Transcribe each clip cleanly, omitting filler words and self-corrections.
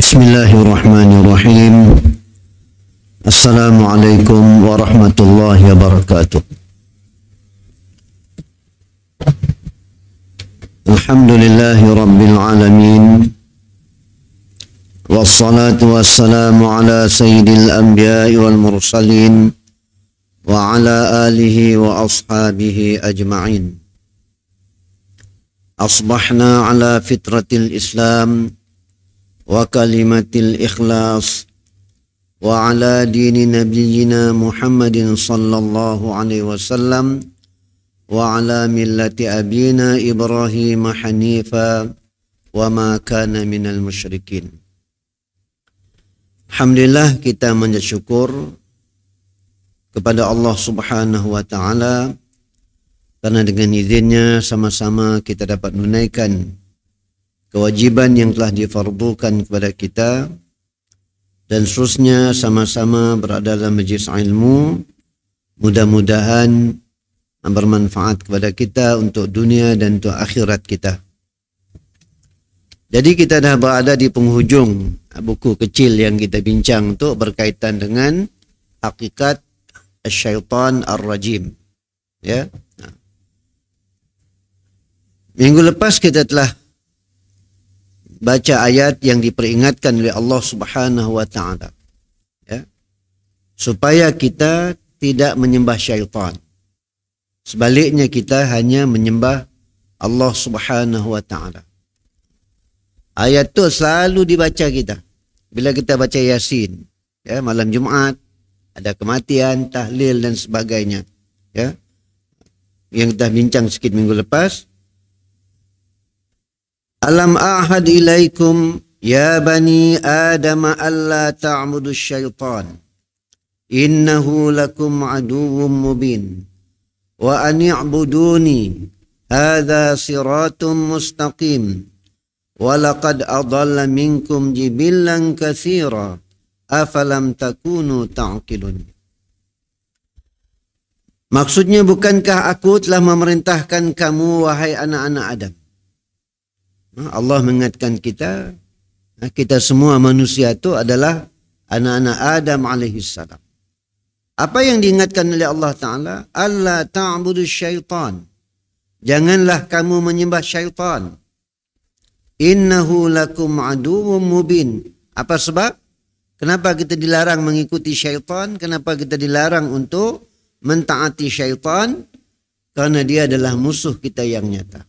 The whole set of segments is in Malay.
Bismillahirrahmanirrahim. Assalamualaikum warahmatullahi wabarakatuh. Alhamdulillahi rabbil alamin. Wassalatu wassalamu ala sayyidil anbiya'i wal mursalin wa ala alihi wa ashabihi ajma'in. Asbahna ala fitratil Islam wa kalimatil ikhlas wa ala dini nabiyyina Muhammadin sallallahu alaihi wasallam wa ala millati abina Ibrahim hanifa wa ma kana minal musyrikin. Alhamdulillah, kita mengucap syukur kepada Allah Subhanahu wa taala karena dengan izinnya sama-sama kita dapat menunaikan kewajiban yang telah difardukan kepada kita dan seterusnya sama-sama berada dalam majlis ilmu. Mudah-mudahan bermanfaat kepada kita untuk dunia dan untuk akhirat kita. Jadi kita dah berada di penghujung buku kecil yang kita bincang untuk berkaitan dengan hakikat syaitan ar-rajim. Ya. Minggu lepas kita telah baca ayat yang diperingatkan oleh Allah Subhanahu wa taala, ya, supaya kita tidak menyembah syaitan. Sebaliknya kita hanya menyembah Allah Subhanahu wa taala. Ayat tu selalu dibaca kita bila kita baca Yasin, ya, malam Jumaat, ada kematian, tahlil dan sebagainya, ya. Yang kita bincang sikit minggu lepas. Alam ahad ilaikum ya bani Adam alla ta'budu syaitan innahu lakum aduwwum mubin wa an i'buduni hadha siratum mustaqim wa laqad adalla minkum jibillan katsira afalam takunu ta'qilun. Maksudnya, bukankah aku telah memerintahkan kamu wahai anak-anak Adam? Allah mengingatkan kita, kita semua manusia itu adalah anak-anak Adam alaihissalam. Apa yang diingatkan oleh Allah Ta'ala? Allah ta'budu syaitan. Janganlah kamu menyembah syaitan. Innahu lakum aduwwum mubin. Apa sebab? Kenapa kita dilarang mengikuti syaitan? Kenapa kita dilarang untuk mentaati syaitan? Karena dia adalah musuh kita yang nyata.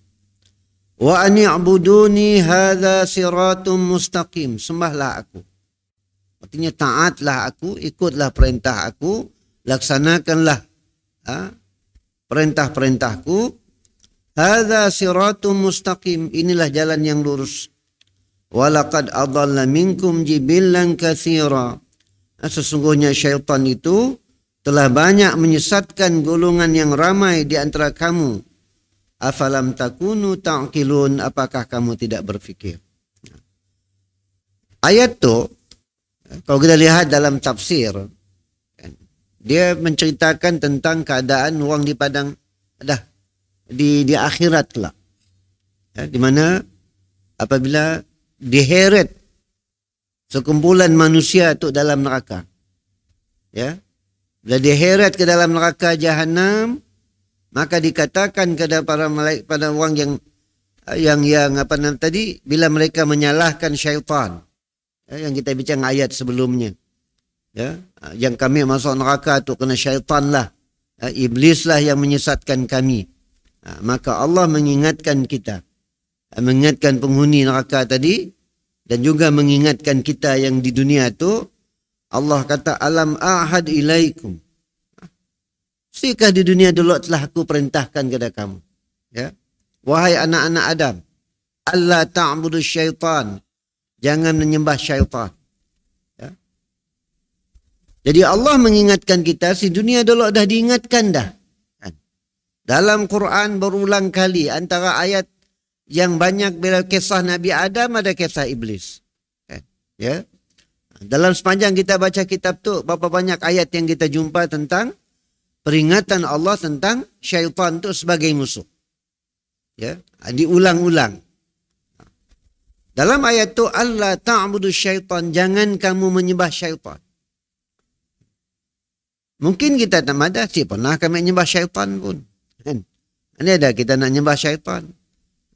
Wa an i'buduni hadza siratum mustaqim. Sembahlah aku. Artinya taatlah aku, ikutlah perintah aku, laksanakanlah perintah-perintahku. Hadza siratum mustaqim. Inilah jalan yang lurus. Wa laqad adalla minkum jibillan katsira. Sesungguhnya syaitan itu telah banyak menyesatkan golongan yang ramai di antara kamu. Afalam takunu ta'qilun, apakah kamu tidak berfikir? Ayat tu, kalau kita lihat dalam tafsir, dia menceritakan tentang keadaan orang di padang, di akhirat lah, ya, di mana apabila diheret sekumpulan manusia tu dalam neraka, ya, bila diheret ke dalam neraka jahanam, maka dikatakan kepada para malaikat, pada orang yang apa namanya tadi, bila mereka menyalahkan syaitan, ya, yang kita bincang ayat sebelumnya, ya, yang kami masuk neraka tu kena syaitan lah, ya, iblis lah yang menyesatkan kami. Maka Allah mengingatkan kita, mengingatkan penghuni neraka tadi, dan juga mengingatkan kita yang di dunia tu. Allah kata, alam ahad ilaikum. Sikah di dunia dulu telah aku perintahkan kepada kamu, ya, wahai anak-anak Adam, Allah ta'budu syaitan. Jangan menyembah syaitan. Ya. Jadi Allah mengingatkan kita, si dunia dulu dah diingatkan dah. Dalam Quran berulang kali antara ayat yang banyak bila kisah Nabi Adam ada kisah iblis. Ya. Dalam sepanjang kita baca kitab tu berapa banyak ayat yang kita jumpa tentang peringatan Allah tentang syaitan tu sebagai musuh. Ya, diulang-ulang. Dalam ayat tu Allah ta'budu syaitan, jangan kamu menyembah syaitan. Mungkin kita tak ada, si pernah kami menyembah syaitan pun. Kan? Ini ada kita nak menyembah syaitan.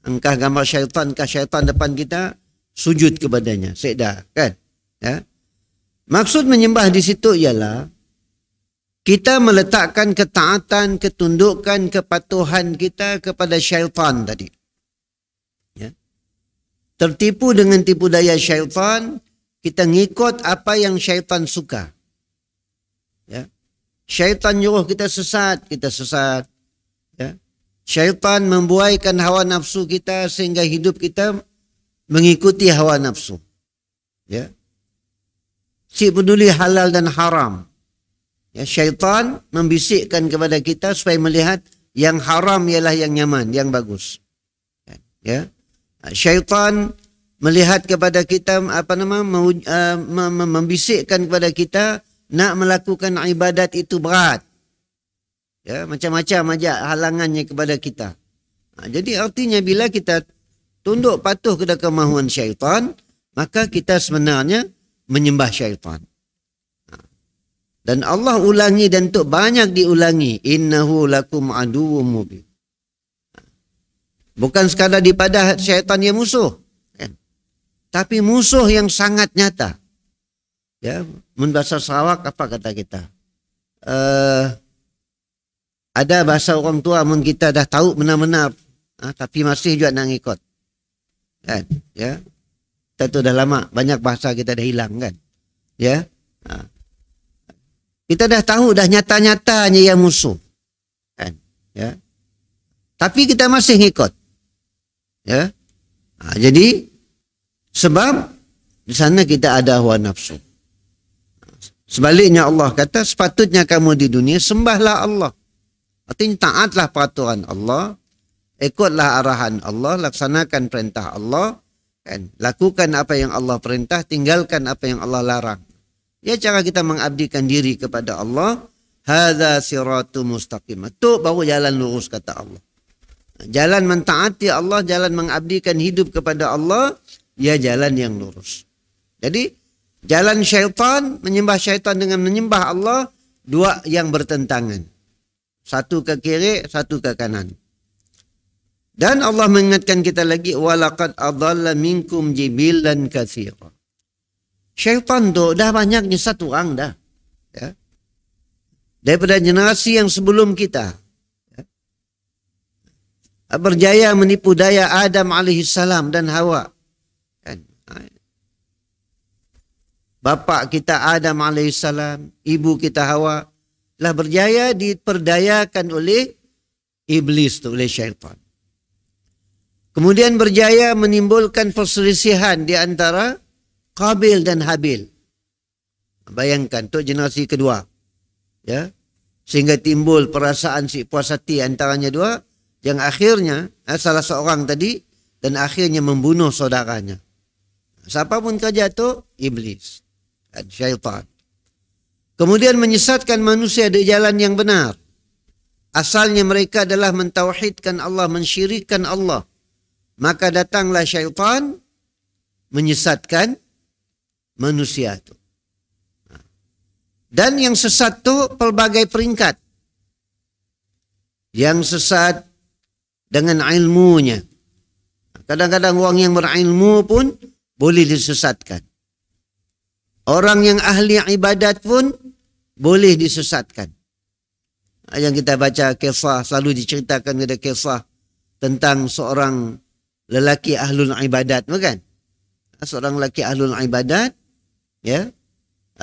Engkau gambar syaitan, kah syaitan depan kita, sujud kepadanya. Sekdah, kan? Ya. Maksud menyembah di situ ialah kita meletakkan ketaatan, ketundukan, kepatuhan kita kepada syaitan tadi. Ya. Tertipu dengan tipu daya syaitan, kita ngikut apa yang syaitan suka. Ya. Syaitan nyuruh kita sesat, kita sesat. Ya. Syaitan membuaikan hawa nafsu kita sehingga hidup kita mengikuti hawa nafsu. Ya. Si peduli halal dan haram. Ya, syaitan membisikkan kepada kita supaya melihat yang haram ialah yang nyaman, yang bagus. Ya. Syaitan melihat kepada kita membisikkan kepada kita nak melakukan ibadat itu berat. Ya, macam-macam aja halangannya kepada kita. Jadi artinya bila kita tunduk patuh kepada kemahuan syaitan, maka kita sebenarnya menyembah syaitan. Dan Allah ulangi dan tu banyak diulangi. Innahu lakum aduwwum mubin. Bukan sekadar dipadah syaitan yang musuh. Kan? Tapi musuh yang sangat nyata. Ya, mun bahasa Sarawak apa kata kita? Ada bahasa orang tua mun kita dah tahu benar-benar, tapi masih juga nak ikut. Kan? Ya. Kita tu dah lama, banyak bahasa kita dah hilang kan. Ya. Kita dah tahu dah nyata-nyatanya yang musuh. Kan? Ya. Tapi kita masih ngikut. Ya. Jadi sebab di sana kita ada hawa nafsu. Sebaliknya Allah kata sepatutnya kamu di dunia sembahlah Allah. Artinya taatlah peraturan Allah, ikutlah arahan Allah, laksanakan perintah Allah, kan? Lakukan apa yang Allah perintah, tinggalkan apa yang Allah larang. Ya, cara kita mengabdikan diri kepada Allah, hadza siratu mustaqim. Itu baru jalan lurus kata Allah. Jalan mentaati Allah, jalan mengabdikan hidup kepada Allah, ya jalan yang lurus. Jadi jalan syaitan, menyembah syaitan dengan menyembah Allah, dua yang bertentangan. Satu ke kiri, satu ke kanan. Dan Allah mengingatkan kita lagi, walaqad adalla minkum jibilan katsira. Syaitan tu dah banyak nyesat orang dah. Ya. Daripada generasi yang sebelum kita. Ya. Berjaya menipu daya Adam alaihissalam dan Hawa. Kan? Bapa kita Adam alaihissalam, ibu kita Hawa, telah berjaya diperdayakan oleh iblis tu, oleh syaitan. Kemudian berjaya menimbulkan perselisihan di antara Qabil dan Habil. Bayangkan tu generasi kedua. Ya. Sehingga timbul perasaan si puas hati antaranya dua yang akhirnya salah seorang tadi dan akhirnya membunuh saudaranya. Siapa pun kerja tu iblis dan syaitan. Kemudian menyesatkan manusia di jalan yang benar. Asalnya mereka adalah mentauhidkan Allah, mensyirikkan Allah. Maka datanglah syaitan menyesatkan manusia itu. Dan yang sesat itu pelbagai peringkat. Yang sesat dengan ilmunya. Kadang-kadang orang yang berilmu pun boleh disesatkan. Orang yang ahli ibadat pun boleh disesatkan. Yang kita baca kisah, selalu diceritakan ada kisah tentang seorang lelaki ahlul ibadat, bukan? Seorang lelaki ahlul ibadat, ya,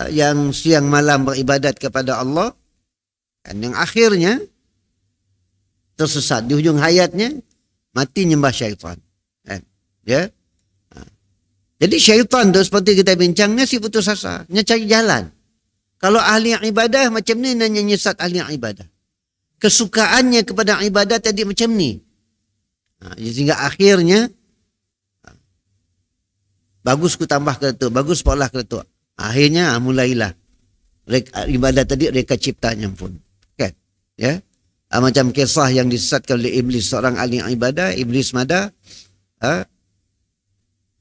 yang siang malam beribadat kepada Allah, dan yang akhirnya tersesat di hujung hayatnya mati nyembah syaitan. Ya. Jadi syaitan tu seperti kita bincangnya si putus asa, nya cari jalan. Kalau ahli ibadah macam ni nanya nyesat ahli ibadah. Kesukaannya kepada ibadah tadi macam ni. Sehingga akhirnya bagus ku tambah ke tu, bagus polah ke tu. Akhirnya mulailah ibadat tadi reka ciptanya pun. Kan? Ya. Macam kisah yang disesatkan oleh iblis, seorang ahli ibadah, iblis mada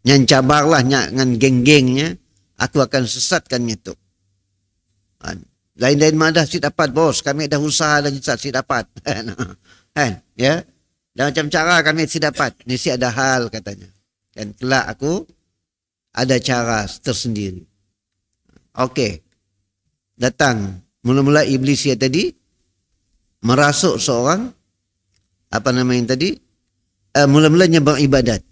yang cabarlah dengan geng-gengnya, aku akan sesatkannya tu. Lain-lain mada si dapat bos, kami dah usaha dah si dapat. Kan? Ya. Dan macam cara kami si dapat, ni si ada hal katanya. Dan kelak aku ada cara tersendiri. Okey. Datang mula-mula iblis ya tadi merasuk seorang apa nama yang tadi mula-mulanya beribadat.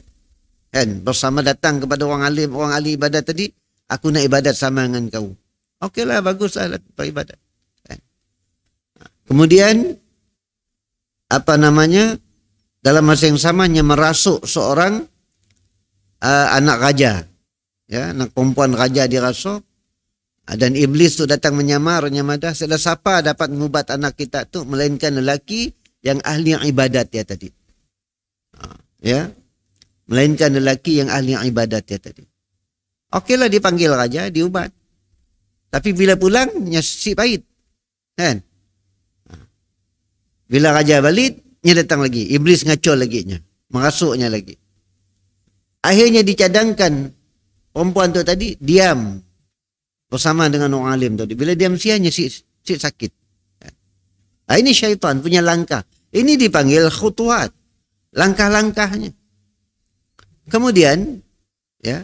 Kan bersama datang kepada orang alim, orang ahli ibadat tadi, aku nak ibadat sama dengan kau. Okeylah, baguslah beribadat. Kan? Kemudian apa namanya? Dalam masa yang samanya merasuk seorang anak raja. Ya, anak perempuan raja dirasuk. Dan iblis tu datang menyamar, nyamadah, siapa dapat mengubat anak kita tu melainkan lelaki yang ahli ibadat ya tadi. Ya. Melainkan lelaki yang ahli ibadat ya tadi. Okeylah dipanggil raja, diubat. Tapi bila pulang, si pahit. Kan? Bila raja balik, nya datang lagi. Iblis ngacol lagi nya. Merasuknya lagi. Akhirnya dicadangkan perempuan tu tadi, diam. Bersama dengan orang alim tadi. Bila diam sianya si sakit. Ini syaitan punya langkah. Ini dipanggil khutuat. Langkah-langkahnya. Kemudian, ya,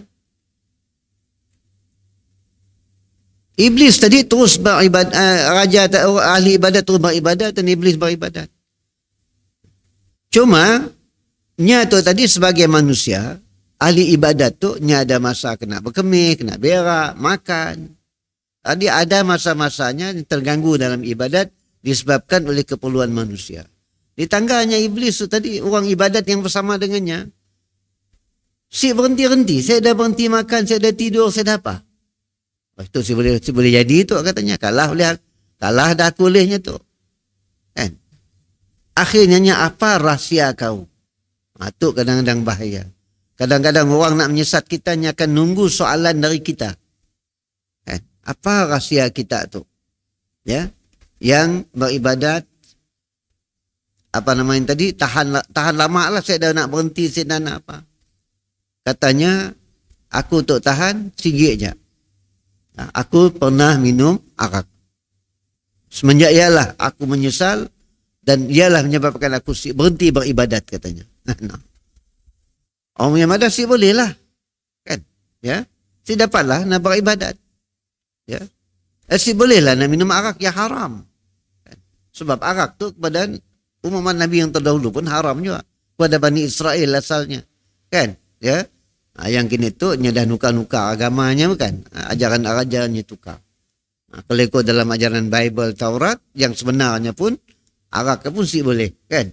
iblis tadi terus beribadat, raja ahli ibadat terus beribadat dan iblis beribadat. Cuma, nya tu tadi sebagai manusia, ahli ibadat tu nya ada masa kena berkemih, kena berak, makan. Tadi ada masa-masanya terganggu dalam ibadat disebabkan oleh keperluan manusia. Di tangganya iblis tu tadi, orang ibadat yang bersama dengannya, si berhenti-henti, saya dah berhenti makan, saya dah tidur, saya dah apa? Itu si boleh jadi tu katanya, kalah dah aku olehnya tu. Kan? Akhirnya apa rahsia kau? Itu kadang-kadang bahaya. Kadang-kadang orang nak menyesat kita akan nunggu soalan dari kita. Kan? Apa rahsia kita tu? Ya, yang beribadat apa namanya tadi tahan lama lah, saya dah nak berhenti, saya dah nak apa? Katanya, aku untuk tahan sikit je. Aku pernah minum arak. Semenjak ialah aku menyesal dan ialah menyebabkan aku berhenti beribadat katanya. Orang yang ada si boleh lah. Kan? Ya? Si dapatlah nak beribadat. Ya? Si boleh lah nak minum arak yang haram. Kan? Sebab arak tu kepada umat Nabi yang terdahulu pun haram juga. Kepada Bani Israel asalnya. Kan? Ya? Yang kini tu nya dah nukar-nukar agamanya bukan? Ajaran-ajarannya tukar. Kalau ikut dalam ajaran Bible Taurat yang sebenarnya pun arak pun si boleh, kan?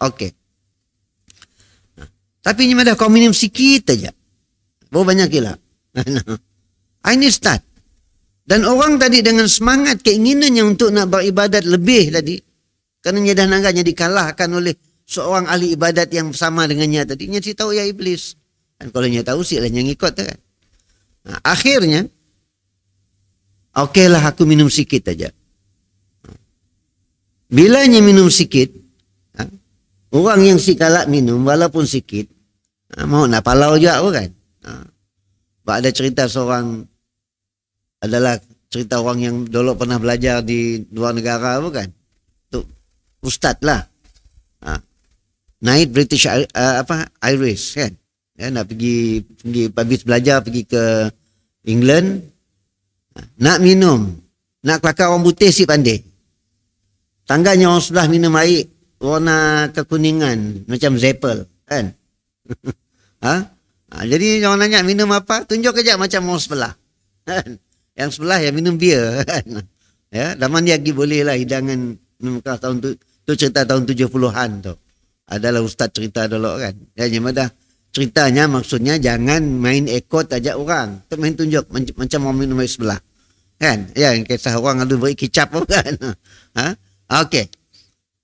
Okey. Tapi ni dah kau minum sikit aja. Baru banyak gila. Ini start. Dan orang tadi dengan semangat keinginannya untuk nak beribadat lebih tadi, kerana dia dah nangganya dikalahkan oleh seorang ahli ibadat yang sama dengannya tadi, dia si tahu ya iblis. Dan kalau dia tahu silah yang ikut kan. Akhirnya okeylah aku minum sikit aja. Bilanya minum sikit, orang yang si kalak minum walaupun sikit, mau nak palau juga kan. Ada cerita seorang, adalah cerita orang yang dulu pernah belajar di luar negara bukan? Tu ustaz lah. Naik British Irish kan. Ya, nak pergi habis belajar pergi ke England, nak minum, nak kelakar orang putih si pandai. Tangganya orang sebelah minum air warna kekuningan macam Zeppel kan. Jadi orang nanya minum apa, tunjuk kejap macam orang sebelah. Yang sebelah ya minum bir kan. Ya, zaman dia lagi boleh lah hidangan minum keras tahun tu cerita tahun 70-an tu. Adalah ustaz cerita dulu kan. Ya, dah Ceritanya maksudnya jangan main ekot ajak orang. Tu main tunjuk macam orang minum air sebelah. Kan? Ya, kisah orang ada beri kicap kan. Ha? Okey.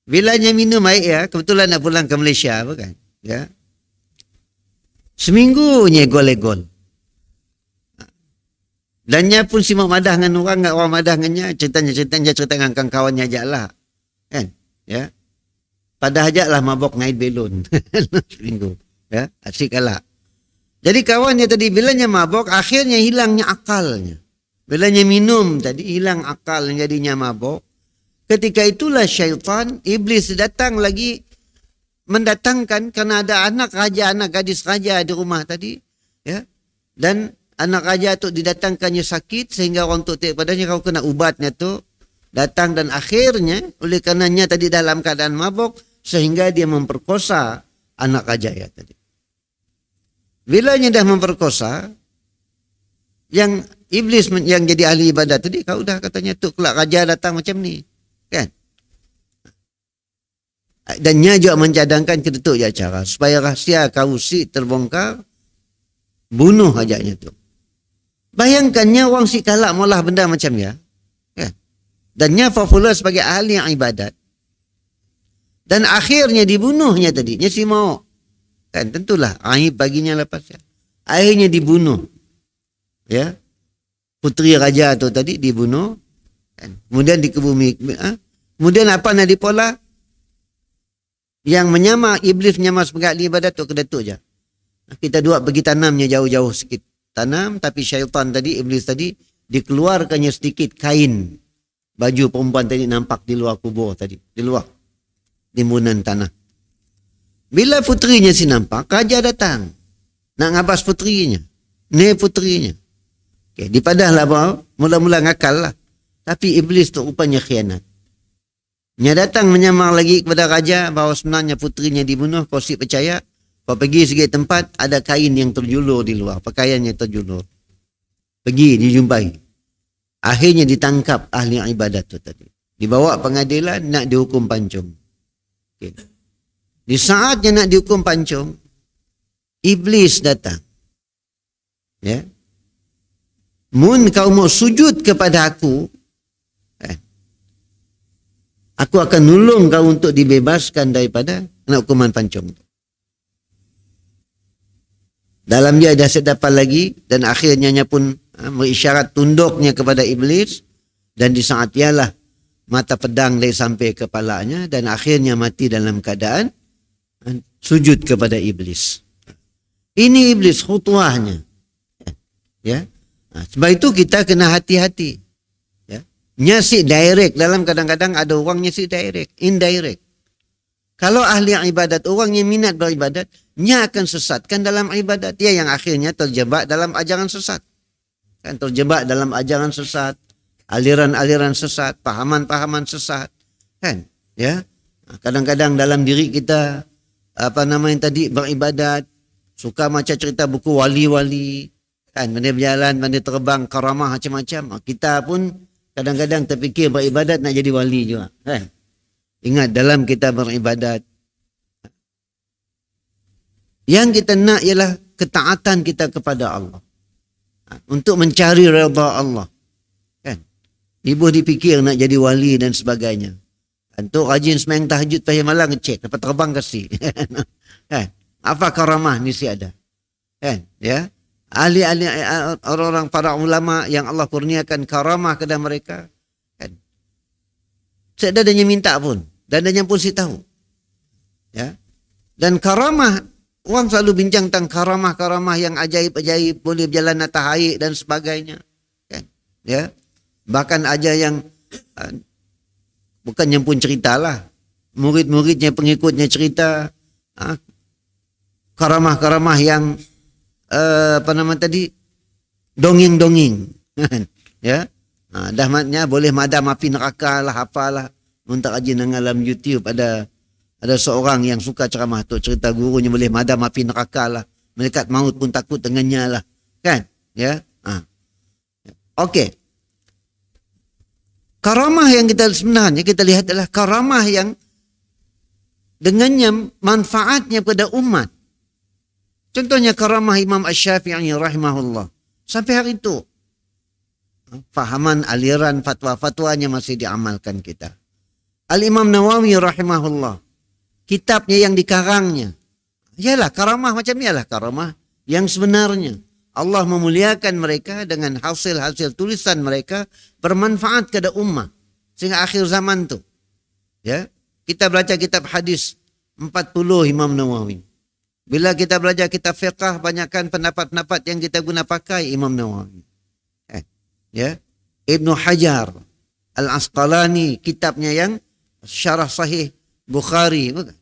Bilanya minum air ya, kebetulan nak pulang ke Malaysia apa kan. Ya. Seminggu nyegol-egol. Dannya pun simak madah dengan orang, enggak orang madah dengannya, cerita dengan kawan-kawannya ajaklah. Kan? Ya. Pada ajaklah mabok ngait belon. Seminggu. Ya, asyik kalah. Jadi kawannya tadi bilanya mabok, akhirnya hilangnya akalnya. Bilanya minum tadi hilang akal jadinya mabok. Ketika itulah syaitan, iblis datang lagi mendatangkan kerana ada anak raja, anak gadis raja di rumah tadi. Ya. Dan anak raja tu didatangkannya sakit sehingga orang tu padanya kau kena ubatnya tu. Datang dan akhirnya oleh karenanya tadi dalam keadaan mabok sehingga dia memperkosa anak raja ya tadi. Bilanya dah memperkosa, yang iblis yang jadi ahli ibadat tadi, kau dah katanya tu kelak raja datang macam ni. Kan? Dan nya juga mencadangkan kedetuk je cara supaya rahsia kausi terbongkar, bunuh ajaknya tu. Bayangkannya orang si kalak malah benda macam ya. Kan? Dan nya popular sebagai ahli yang ibadat. Dan akhirnya dibunuhnya tadi, nya si mau. Kan tentulah aib baginya lepas ya. Akhirnya dibunuh. Ya. Puteri raja tu tadi dibunuh. Kan? Kemudian dikebumi. Kemudian apa nak dipola? Yang menyamar iblis menyamar sebagai ahli ibadat tu kedatuk je. Kita dua pergi tanamnya jauh-jauh sikit. Tanam tapi syaitan tadi, iblis tadi dikeluarkannya sedikit kain baju perempuan tadi nampak di luar kubur tadi, di luar timbunan tanah. Bila puterinya si nampak, raja datang. Nak ngabas puterinya. Ni puterinya. Okay, dipadahlah bahawa mula-mula ngakal lah. Tapi iblis tu rupanya khianat. Nya datang menyamar lagi kepada raja bahawa sebenarnya puterinya dibunuh. Kau si percaya. Kau pergi segi tempat, ada kain yang terjulur di luar. Pakaiannya terjulur. Pergi, dijumpai. Akhirnya ditangkap ahli ibadat tu tadi. Dibawa pengadilan, nak dihukum pancung. Okay. Di saatnya nak dihukum pancung, iblis datang. Ya. Mun kau mau sujud kepada aku, aku akan nolong kau untuk dibebaskan daripada hukuman pancung. Dalam dia ada sedapat lagi dan akhirnya pun mengisyarat tunduknya kepada iblis dan di saat ialah mata pedang dia sampai kepalanya dan akhirnya mati dalam keadaan sujud kepada iblis. Ini iblis khutuahnya. Ya. Sebab itu kita kena hati-hati. Ya. Nyasi direct, dalam kadang-kadang ada orang nyasi direct, indirect. Kalau ahli ibadat, orang yang minat beribadat, nya akan sesatkan dalam ibadat. Dia yang akhirnya terjebak dalam ajaran sesat. Kan terjebak dalam ajaran sesat, aliran-aliran sesat, pahaman-pahaman sesat. Kan? Ya. Kadang-kadang dalam diri kita apa nama yang tadi beribadat, suka macam cerita buku wali-wali, kan, benda berjalan, benda terbang, karamah macam-macam. Kita pun kadang-kadang terfikir beribadat nak jadi wali juga, kan. Ingat dalam kita beribadat, yang kita nak ialah ketaatan kita kepada Allah. Untuk mencari redha Allah. Kan? Ibu dipikir nak jadi wali dan sebagainya. Untuk rajin sembahyang tahajud pagi malam ngecek dapat terbang kasih. Kan? Apa karamah ni si ada? Kan? Ya. Ahli-ahli orang-orang para ulama yang Allah kurniakan karamah kepada mereka. Kan? Seadanya minta pun, dadanya pun si tahu. Ya. Dan karamah, orang selalu bincang tentang karamah-karamah yang ajaib-ajaib, boleh berjalan atas air dan sebagainya. Kan? Ya. Bahkan ada yang bukannya pun ceritalah, murid-muridnya, pengikutnya cerita karamah-karamah yang apa nama tadi, dongeng-dongeng. Ya. Dah maknanya boleh madam api neraka lah, apalah. Untuk rajin dalam YouTube ada seorang yang suka ceramah tu, cerita gurunya boleh madam api neraka lah. Malaikat maut pun takut dengannya lah. Kan? Ya. Okey. Karamah yang kita sebenarnya kita lihat adalah karamah yang dengannya manfaatnya pada umat. Contohnya karamah Imam Asy-Syafi'i rahimahullah. Sampai hari itu fahaman aliran fatwa-fatwanya masih diamalkan kita. Al-Imam Nawawi rahimahullah, kitabnya yang dikarangnya, ialah karamah macam ialah karamah yang sebenarnya. Allah memuliakan mereka dengan hasil-hasil tulisan mereka bermanfaat kepada ummah sehingga akhir zaman tu. Ya, kita baca kitab hadis 40 Imam Nawawi. Bila kita belajar kitab fiqh, banyakkan pendapat-pendapat yang kita guna pakai Imam Nawawi. Ya, Ibnu Hajar Al-Asqalani, kitabnya yang syarah sahih Bukhari, bukan?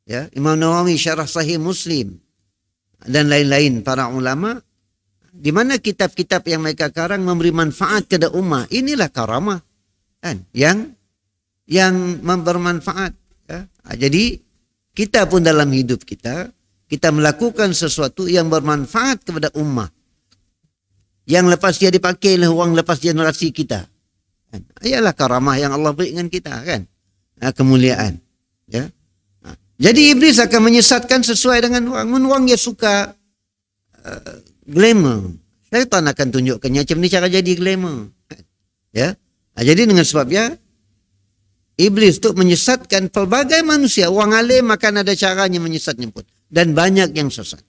Ya, Imam Nawawi syarah sahih Muslim dan lain-lain para ulama, di mana kitab-kitab yang mereka karang memberi manfaat kepada ummah. Inilah karamah kan, yang bermanfaat. Ya. Jadi kita pun dalam hidup kita melakukan sesuatu yang bermanfaat kepada ummah, yang lepas dia dipakai oleh orang lepas generasi kita. Kan? Ialah karamah yang Allah berikan kita kan, kemuliaan. Ya. Jadi iblis akan menyesatkan sesuai dengan orang. Orang yang suka glamour, syaitan akan tunjukkannya macam ni cara jadi glamour. Ya. Jadi dengan sebabnya iblis tu menyesatkan pelbagai manusia. Orang alim akan ada caranya menyesatnya pun. Dan banyak yang sesat.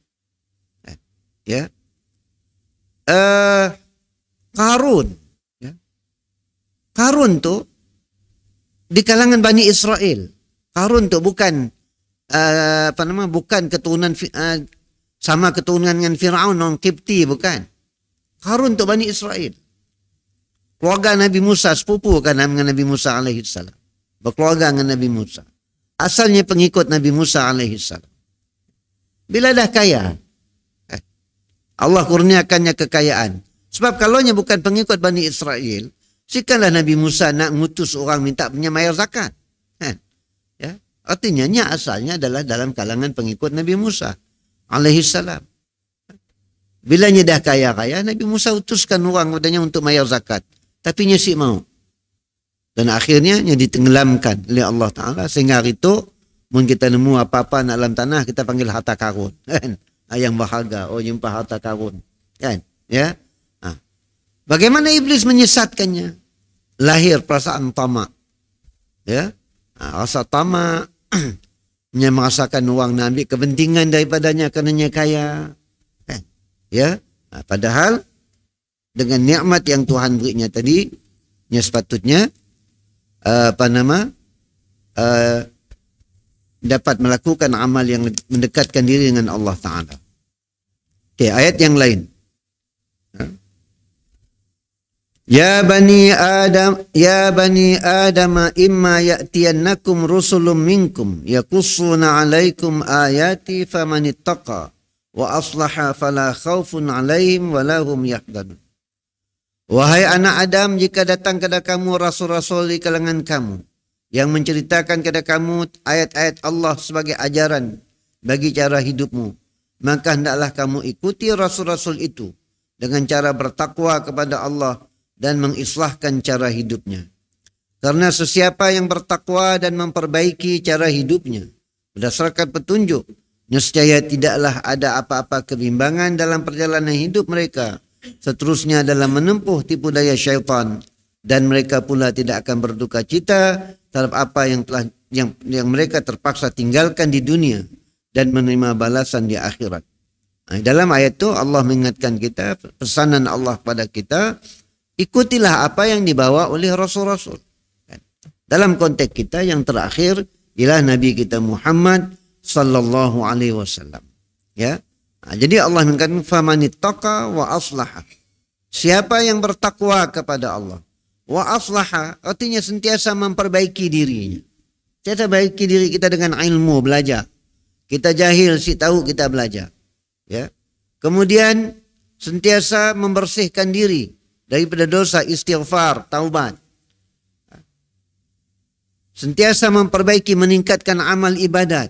Ya. Qarun. Ya. Qarun tu di kalangan Bani Israel. Qarun tu bukan bukan keturunan sama keturunan dengan Fir'aun orang Qibti, bukan. Qarun tu Bani Israel. Keluarga Nabi Musa, sepupu kan dengan Nabi Musa alaihissalam. Berkeluarga dengan Nabi Musa. Asalnya pengikut Nabi Musa alaihissalam. Bila dah kaya, Allah kurniakannya kekayaan. Sebab kalaunya bukan pengikut Bani Israel, sikanlah Nabi Musa nak ngutus orang minta bayar zakat. Ya. Artinya asalnya adalah dalam kalangan pengikut Nabi Musa alaihissalam. Bila dah kaya-kaya, Nabi Musa utuskan orang padanya untuk bayar zakat. Tapi si mau. Dan akhirnya ditenggelamkan oleh Allah Ta'ala. Sehingga hari itu, mun kita nemu apa-apa dalam tanah, kita panggil harta karun. Kan? Yang berharga. Oh, jumpa harta karun. Kan? Ya? Bagaimana iblis menyesatkannya? Lahir perasaan tamak. Ya? Rasa tamak. Dia merasakan orang nak ambil kepentingan daripadanya karenanya kaya. Kan? Ya? Padahal, dengan nikmat yang Tuhan berinya tadi, sepatutnya dapat melakukan amal yang mendekatkan diri dengan Allah Ta'ala. Okay, ayat yang lain. Ya bani Adam imma ya'tiyannakum rusulun minkum yaqussuna 'alaikum ayati famanittaqa wa aslaha fala khaufun 'alaihim wa lahum yahzanun. Wahai anak Adam, jika datang kepada kamu rasul-rasul di kalangan kamu yang menceritakan kepada kamu ayat-ayat Allah sebagai ajaran bagi cara hidupmu, maka hendaklah kamu ikuti rasul-rasul itu dengan cara bertakwa kepada Allah dan mengislahkan cara hidupnya. Karena sesiapa yang bertakwa dan memperbaiki cara hidupnya berdasarkan petunjuk, nescaya tidaklah ada apa-apa kebimbangan dalam perjalanan hidup mereka. Seterusnya dalam menempuh tipu daya syaitan, dan mereka pula tidak akan berduka cita terhadap apa yang mereka terpaksa tinggalkan di dunia dan menerima balasan di akhirat. Dalam ayat itu Allah mengingatkan kita, pesanan Allah pada kita, ikutilah apa yang dibawa oleh rasul-rasul. Dalam konteks kita yang terakhir ialah Nabi kita Muhammad sallallahu alaihi wasallam. Ya. Jadi Allah mengatakan famanittaqa wa aslaha. Siapa yang bertakwa kepada Allah, wa aslaha artinya sentiasa memperbaiki dirinya. Kita perbaiki diri kita dengan ilmu, belajar. Kita jahil, si tahu kita belajar. Ya. Kemudian sentiasa membersihkan diri daripada dosa, istighfar, taubat. Sentiasa memperbaiki, meningkatkan amal ibadat.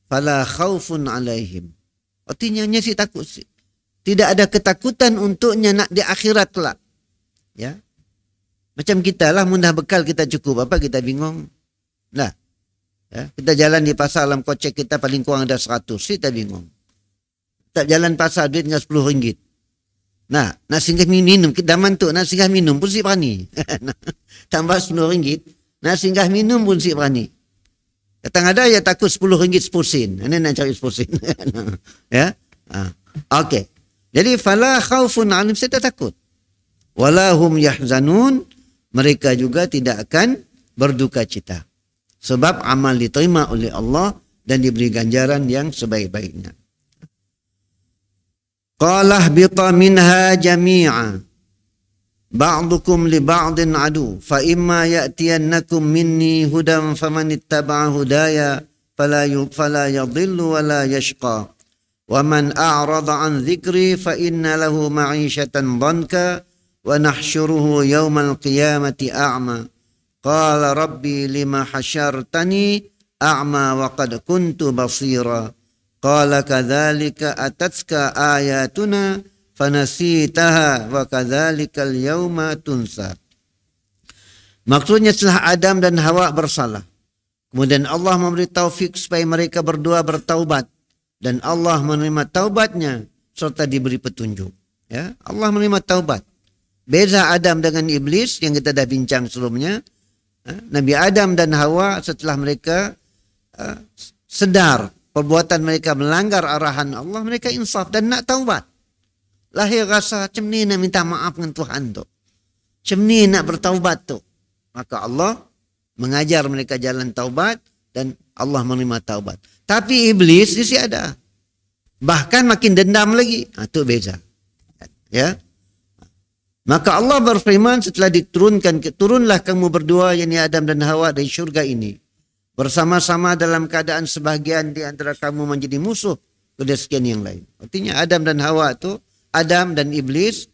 Fala khaufun alaihim. Artinya si takut. Tidak ada ketakutan untuknya nak di akhirat kelak. Ya. Macam kita lah, mudah bekal kita cukup. Apa kita bingung? Lah. Ya. Kita jalan di pasar, dalam kocek kita paling kurang ada 100. Kita bingung. Tak jalan pasar duit dengan RM10. Nah, nak singgah minum, daman tu nak singgah minum pun si berani. Tambah RM10, nak singgah minum pun si berani. Datang ada ya takut RM10 10 sen. Ini nak cari 10 sen. Ya. Okey. Jadi fala khaufun 'alaihim, saya tak takut. Wala hum yahzanun, mereka juga tidak akan berduka cita. Sebab amal diterima oleh Allah dan diberi ganjaran yang sebaik-baiknya. Qala ihbita minha jami'a ba'dukum li ba'din adu fa imma ya'tiyannakum minni hudan faman ittaba'a hudaya fala yadhillu wa la yashqa wa man a'rada an dhikri fa inna lahu ma'ishatan dhanka wa nahsyuruhu yawmal qiyamati a'ma qala rabbi lima hasyartani a'ma wa qad kuntu basira qala kadzalika atatka ayatuna fanasitaha wa kadzalikal yauma tunsa. Maksudnya setelah Adam dan Hawa bersalah, kemudian Allah memberi taufik supaya mereka berdua bertaubat dan Allah menerima taubatnya serta diberi petunjuk. Ya, Allah menerima taubat. Beza Adam dengan iblis yang kita dah bincang sebelumnya. Nabi Adam dan Hawa setelah mereka sedar perbuatan mereka melanggar arahan Allah, mereka insaf dan nak taubat. Lahir rasa macam ni nak minta maaf dengan Tuhan tu. Macam ni nak bertaubat tu. Maka Allah mengajar mereka jalan taubat dan Allah menerima taubat. Tapi iblis dia ada. Bahkan makin dendam lagi. Itu beza. Ya. Maka Allah berfirman setelah diturunkan, turunlah kamu berdua, yakni Adam dan Hawa dari syurga ini. Bersama-sama dalam keadaan sebahagian di antara kamu menjadi musuh kepada sekian yang lain. Artinya Adam dan Hawa itu, Adam dan Iblis,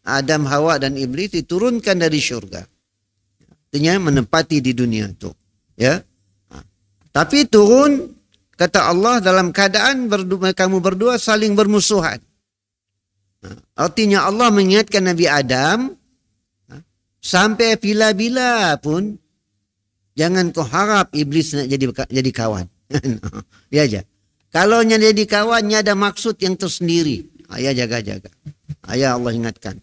Adam, Hawa dan Iblis diturunkan dari syurga. Artinya menempati di dunia itu. Ya. Tapi turun, kata Allah, dalam keadaan kamu berdua saling bermusuhan. Artinya Allah mengingatkan Nabi Adam, sampai bila-bila pun jangan kau harap iblis nak jadi kawan. Ya aja. Kalau nya jadi kawan, nya ada maksud yang tersendiri. Ya jaga-jaga. Ya Allah ingatkan.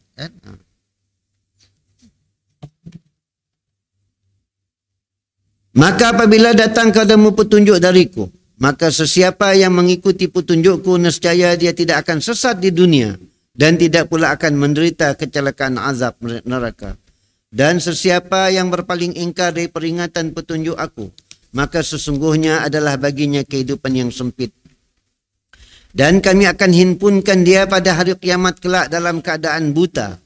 Maka apabila datang kepadamu petunjuk dariku, maka sesiapa yang mengikuti petunjukku, nescaya dia tidak akan sesat di dunia dan tidak pula akan menderita kecelakaan azab neraka. Dan sesiapa yang berpaling ingkar dari peringatan petunjuk aku, maka sesungguhnya adalah baginya kehidupan yang sempit. Dan kami akan himpunkan dia pada hari kiamat kelak dalam keadaan buta.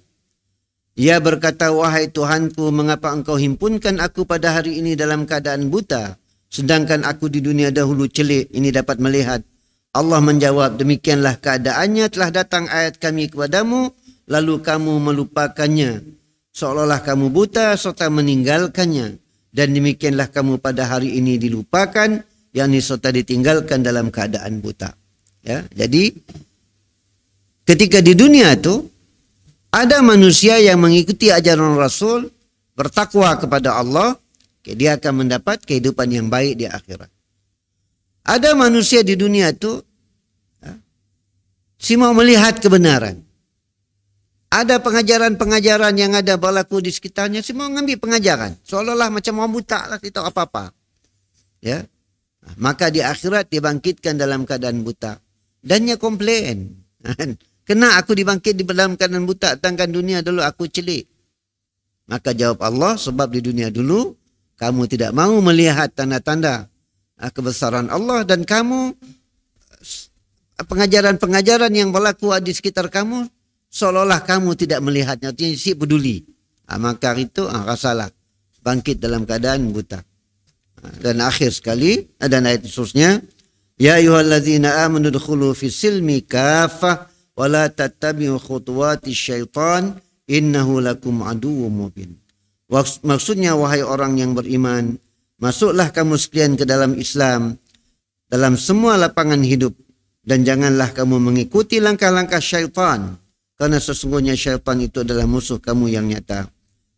Ia berkata, wahai Tuhanku, mengapa engkau himpunkan aku pada hari ini dalam keadaan buta, sedangkan aku di dunia dahulu celik, ini dapat melihat. Allah menjawab, demikianlah keadaannya, telah datang ayat kami kepadamu, lalu kamu melupakannya. Seolah-olah kamu buta serta meninggalkannya. Dan demikianlah kamu pada hari ini dilupakan, yakni serta ditinggalkan dalam keadaan buta. Ya, jadi ketika di dunia itu ada manusia yang mengikuti ajaran Rasul, bertakwa kepada Allah, dia akan mendapat kehidupan yang baik di akhirat. Ada manusia di dunia itu si mau melihat kebenaran. Ada pengajaran-pengajaran yang ada berlaku di sekitarnya, si mau ngambil pengajaran. Seolah-olah macam orang buta lah, tidak tahu apa-apa. Ya. Maka di akhirat dibangkitkan dalam keadaan buta. Dan dia komplain. Kena aku dibangkit di dalam keadaan buta, sedangkan dunia dulu aku celik. Maka jawab Allah, sebab di dunia dulu kamu tidak mahu melihat tanda-tanda kebesaran Allah, dan kamu pengajaran-pengajaran yang berlaku di sekitar kamu seolah-olah kamu tidak melihatnya, artinya si peduli. Maka itu rasalah bangkit dalam keadaan buta. Dan akhir sekali ada ayat khususnya, ya ayyuhallazina amanu dkhulu fis silmi kaffah wa la tattabi'u khutuwati syaitan innahu lakum aduwwum mubin. Maksudnya, wahai orang yang beriman, masuklah kamu sekalian ke dalam Islam dalam semua lapangan hidup, dan janganlah kamu mengikuti langkah-langkah syaitan, karena sesungguhnya syaitan itu adalah musuh kamu yang nyata.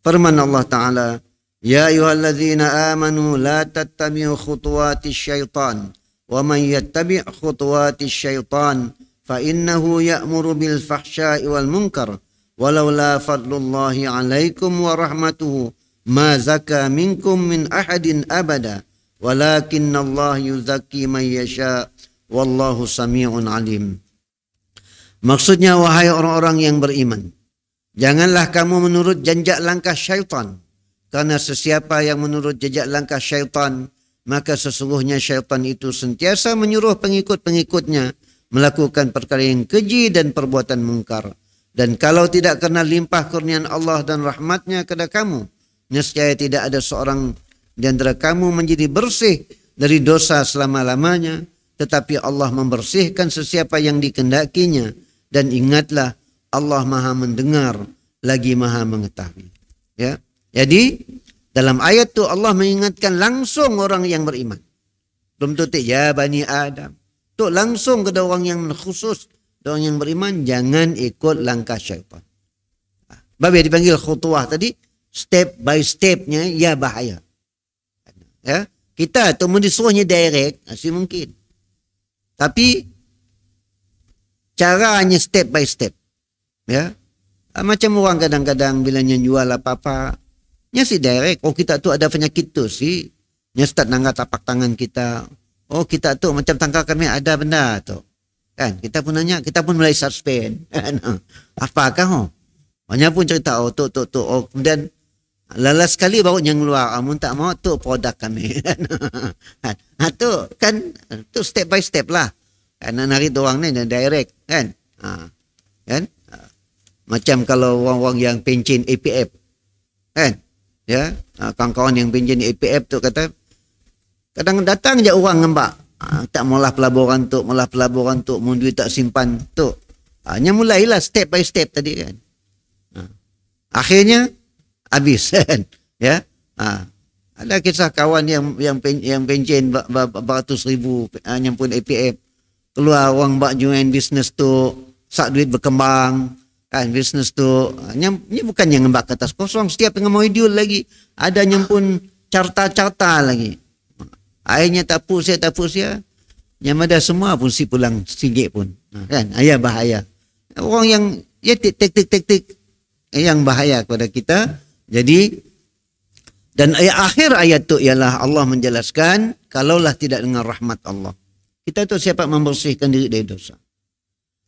Firman Allah Ta'ala, ya ayyuhallazina amanu la tattabi'u khutuwati syaitan wa man yattabi' khutuwati syaitan fa innahu ya'muru bil fahsya'i wal munkar walaula fadlullahi 'alaikum wa rahmatuhu ma zaka minkum min ahadin abada walakinnallaha yuzakki man yasha wallahu sami'un alim. Maksudnya, wahai orang-orang yang beriman, janganlah kamu menurut jejak langkah syaitan, karena sesiapa yang menurut jejak langkah syaitan, maka sesungguhnya syaitan itu sentiasa menyuruh pengikut-pengikutnya melakukan perkara yang keji dan perbuatan mungkar. Dan kalau tidak karena limpah kurniaan Allah dan rahmatnya kepada kamu, nescaya tidak ada seorang di antara kamu menjadi bersih dari dosa selama-lamanya, tetapi Allah membersihkan sesiapa yang dikendakinya. Dan ingatlah, Allah Maha mendengar lagi Maha mengetahui. Ya. Jadi dalam ayat itu Allah mengingatkan langsung orang yang beriman. Belum tutup ya Bani Adam. Tu langsung kepada orang yang khusus, orang yang beriman, jangan ikut langkah syaitan. Bab yang dipanggil khutuah tadi, step by stepnya ya bahaya. Ya, kita tu disuruhnya direct masih mungkin. Tapi caranya step by step. Ya. Macam orang kadang-kadang bila jual apa-apa, nya si direct. Oh, kita tu ada penyakit tu si. Nya start nangkat tapak tangan kita. Oh, kita tu macam tangkap kami ada benda tu. Kan? Kita pun nanya, kita pun mulai suspend. Apakah oh? Banyak pun cerita oh tu. Oh, kemudian lalas sekali baru yang keluar. Amun tak mau tu produk kami. Tu kan tu step by step lah. Karena nari orang ni direct kan. Kan? Macam kalau orang-orang yang pencen APF. Kan? Ya, kawan-kawan yang pencen APF tu kata kadang datang je orang ngembak. Tak maulah pelaburan tu, mun duit tak simpan tu. Hanya mulailah step by step tadi kan. Akhirnya habis kan. Ya. Ada kisah kawan yang pencen beratus ribu nyampun APF. Keluar orang bak join bisnes tu, sak duit berkembang, kan bisnes tu. Ini bukan yang ngembak ke atas kosong, setiap tengah mau idul lagi. Ada yang pun carta-carta lagi. Akhirnya tapus ya. Yang ada semua pun si pulang singgit pun. Kan, ayah bahaya. Orang yang ya tik yang bahaya kepada kita. Jadi, dan akhir ayat tu ialah Allah menjelaskan, kalaulah tidak dengan rahmat Allah, kita tu siapa membersihkan diri dari dosa.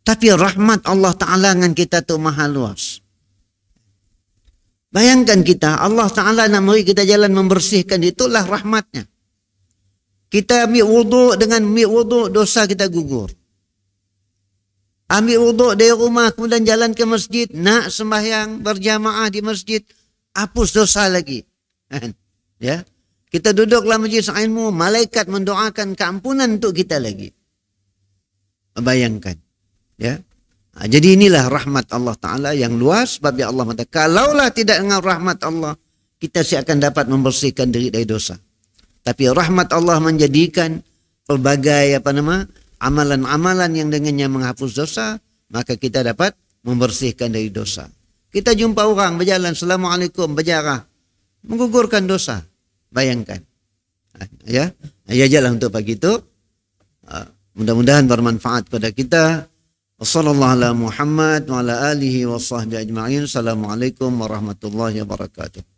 Tapi rahmat Allah Ta'ala dengan kita tu maha luas. Bayangkan kita, Allah Ta'ala nak beri kita jalan membersihkan, itulah rahmatnya. Kita ambil wuduk, dengan ambil wuduk dosa kita gugur. Ambil wuduk dari rumah, kemudian jalan ke masjid, nak sembahyang berjamaah di masjid, hapus dosa lagi. Ya. Kita duduklah majlis ilmu, malaikat mendoakan keampunan untuk kita lagi. Bayangkan. Ya. Jadi inilah rahmat Allah Ta'ala yang luas. Sebab Allah mengatakan, kalaulah tidak dengan rahmat Allah, kita akan dapat membersihkan diri dari dosa. Tapi rahmat Allah menjadikan pelbagai amalan-amalan yang dengannya menghapus dosa, maka kita dapat membersihkan dari dosa. Kita jumpa orang berjalan, Assalamualaikum, berjarah, menggugurkan dosa. Bayangkan. Ya, jalan untuk pagi itu. Mudah-mudahan bermanfaat pada kita. Wassallallahu ala Muhammad wa ala alihi wa sahbihi ajma'in. Assalamualaikum warahmatullahi wabarakatuh.